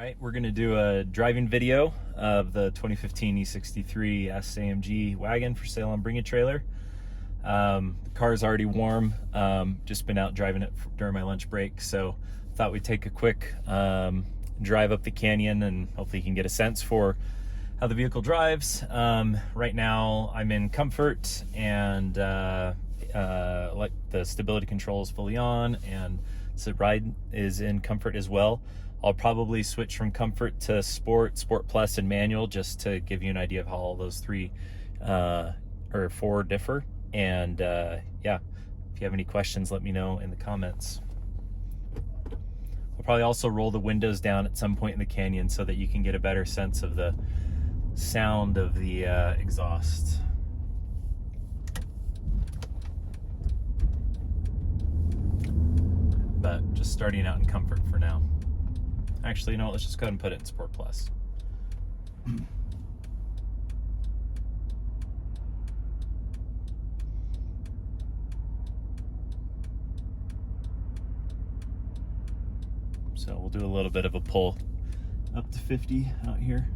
right, we're going to do a driving video of the 2015 E63s AMG Wagon for sale on BringATrailer. The car is already warm. Just been out driving it during my lunch break, so thought we'd take a quick drive up the canyon and hopefully you can get a sense for how the vehicle drives. Right now I'm in comfort, and like the stability control is fully on, and the ride is in comfort as well. I'll probably switch from comfort to sport plus, and manual, just to give you an idea of how all those three or four differ. And yeah, if you have any questions, let me know in the comments. I'll probably also roll the windows down at some point in the canyon so that you can get a better sense of the sound of the exhaust. But just starting out in comfort for now. Actually, you know what, let's just go ahead and put it in Sport Plus. So we'll do a little bit of a pull up to 50 out here.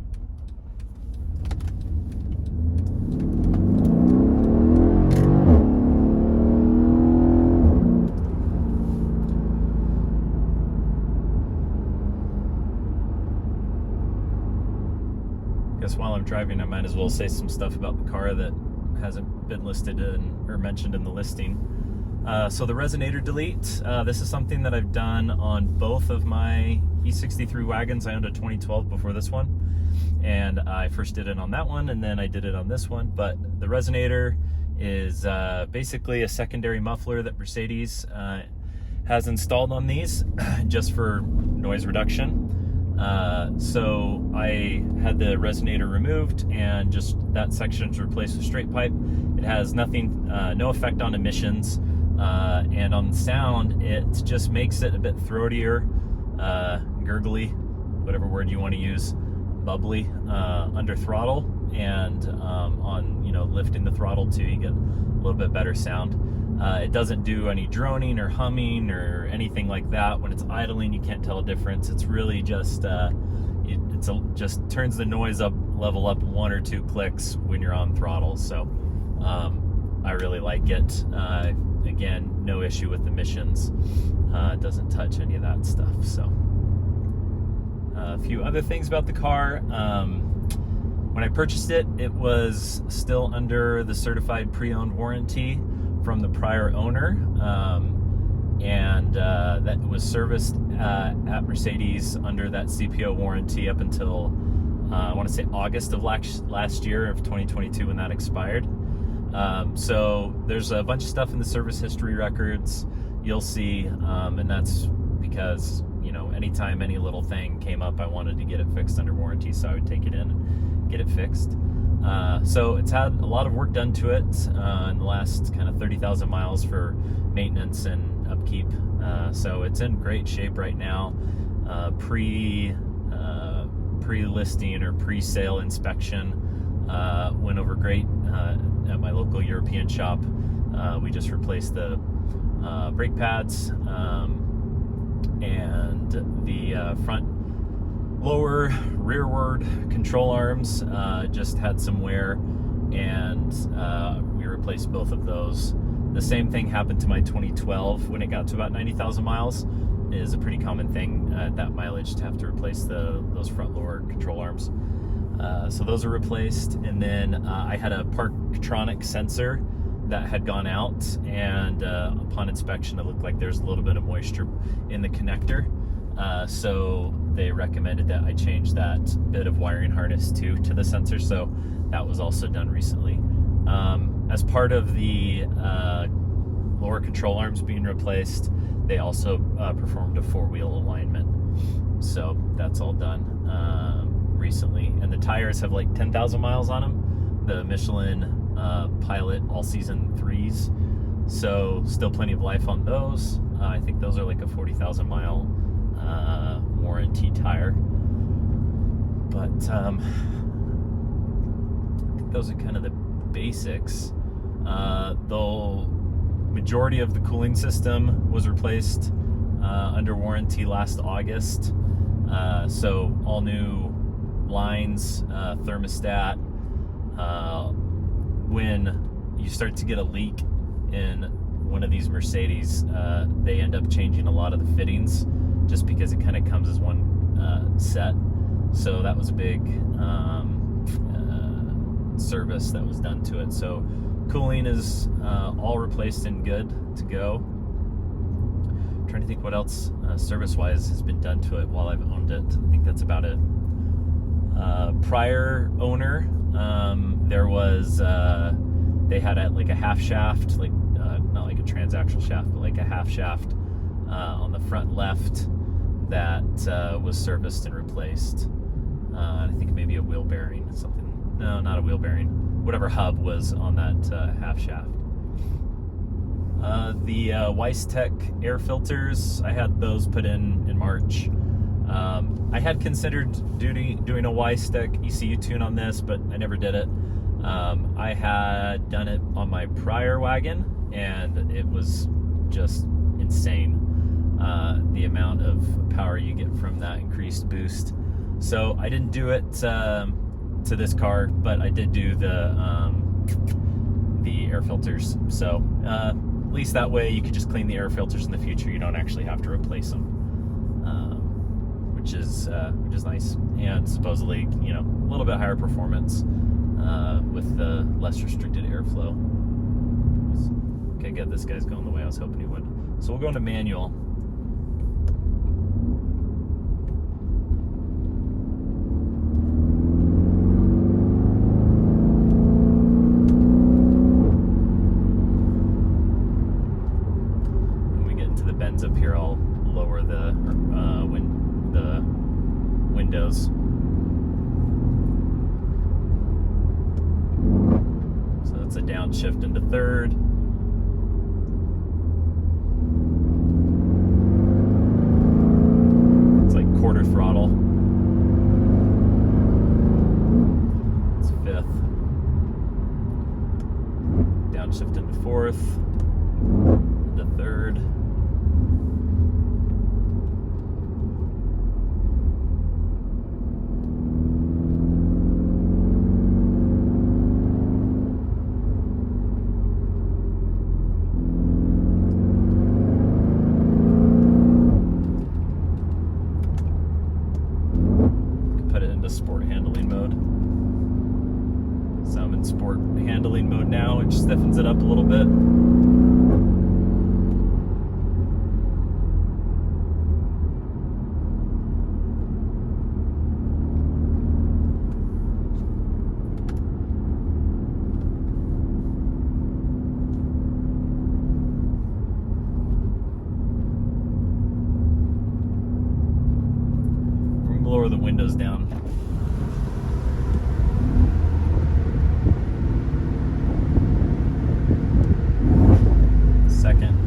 Guess while I'm driving, I might as well say some stuff about the car that hasn't been listed or mentioned in the listing. So the resonator delete, this is something that I've done on both of my E63 wagons. I owned a 2012 before this one, and I first did it on that one, and then I did it on this one. But the resonator is basically a secondary muffler that Mercedes has installed on these just for noise reduction. So I had the resonator removed, and just that section is replaced with straight pipe. It has nothing, no effect on emissions, and on sound, it just makes it a bit throatier, gurgly, whatever word you want to use, bubbly, under throttle, and on, lifting the throttle too, you get a little bit better sound. It doesn't do any droning or humming or anything like that. When it's idling, you can't tell a difference. It's really just just turns the noise level up 1 or 2 clicks when you're on throttle. So I really like it. Again, no issue with emissions. It doesn't touch any of that stuff. So a few other things about the car. When I purchased it, it was still under the certified pre-owned warranty from the prior owner, and that was serviced at Mercedes under that CPO warranty up until I want to say August of last year of 2022, when that expired. So there's a bunch of stuff in the service history records you'll see, and that's because anytime any little thing came up, I wanted to get it fixed under warranty, so I would take it in and get it fixed. So it's had a lot of work done to it in the last kind of 30,000 miles for maintenance and upkeep. So it's in great shape right now. Pre-listing or pre-sale inspection went over great at my local European shop. We just replaced the brake pads and the front lower rearward control arms just had some wear, and we replaced both of those. The same thing happened to my 2012 when it got to about 90,000 miles. It is a pretty common thing at that mileage to have to replace those front lower control arms. So those are replaced, and then I had a Parktronic sensor that had gone out, and upon inspection it looked like there's a little bit of moisture in the connector. So they recommended that I change that bit of wiring harness to the sensor, so that was also done recently. As part of the lower control arms being replaced, they also performed a 4-wheel alignment, so that's all done recently. And the tires have like 10,000 miles on them, the Michelin Pilot all-season 3s, so still plenty of life on those. I think those are like a 40,000 mile warranty tire, but I think those are kind of the basics. The majority of the cooling system was replaced under warranty last August. So all new blinds, thermostat. When you start to get a leak in one of these Mercedes, they end up changing a lot of the fittings just because it kind of comes as one set. So that was a big service that was done to it. So cooling is all replaced and good to go. I'm trying to think what else service-wise has been done to it while I've owned it. I think that's about it. Prior owner, there was they had like a half shaft, like not like a transaxle shaft, but like a half shaft on the front left that was serviced and replaced. I think maybe a wheel bearing, something. No, not a wheel bearing. Whatever hub was on that half shaft. The Weisstech air filters, I had those put in March. I had considered doing a Weisstech ECU tune on this, but I never did it. I had done it on my prior wagon, and it was just insane, the amount of power you get from that increased boost. So I didn't do it to this car, but I did do the air filters. So at least that way you could just clean the air filters in the future. You don't actually have to replace them, which is nice. And supposedly, you know, a little bit higher performance with the less restricted airflow. Okay, good. This guy's going the way I was hoping he would. So we'll go into manual. Up here, I'll lower the windows. So that's a downshift into third. It's like quarter throttle. It's fifth. Downshift into fourth. Into third. Sport handling mode. So I'm in sport handling mode now, which stiffens it up a little bit. We're gonna lower the windows down. Second.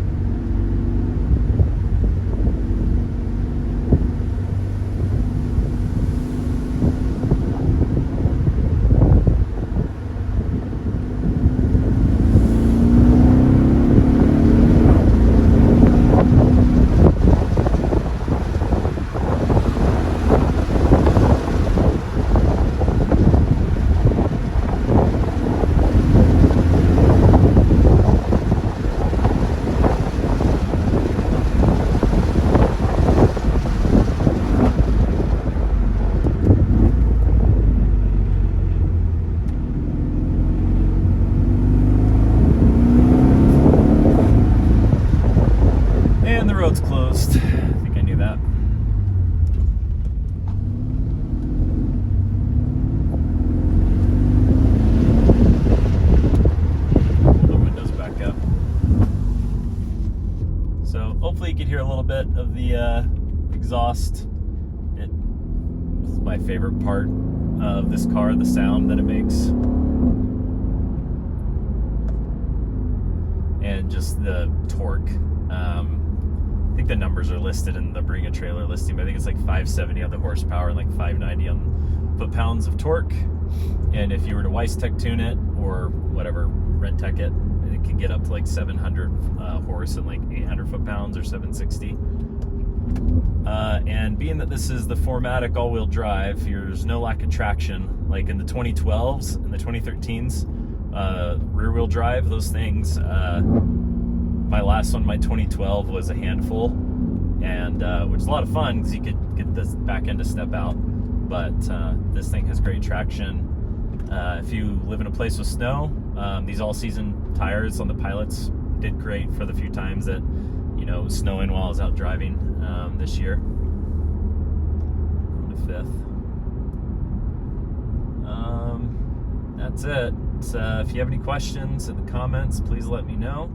And the road's closed. I think I knew that. Pull the windows back up. So hopefully you could hear a little bit of the exhaust. It is my favorite part of this car, the sound that it makes. And just the torque. I think the numbers are listed in the BringATrailer listing, but I think it's like 570 on the horsepower and like 590 on foot-pounds of torque. And if you were to Weisstech tune it or whatever, Rentec it, it could get up to like 700 horse and like 800 foot-pounds or 760. And being that this is the 4MATIC all-wheel drive, there's no lack of traction. Like in the 2012s and the 2013s, rear-wheel drive, those things, my last one, my 2012, was a handful, and which is a lot of fun because you could get this back end to step out. But this thing has great traction. If you live in a place with snow, these all-season tires on the Pilots did great for the few times that, you know, it was snowing while I was out driving this year. On the 5th. That's it. If you have any questions in the comments, please let me know.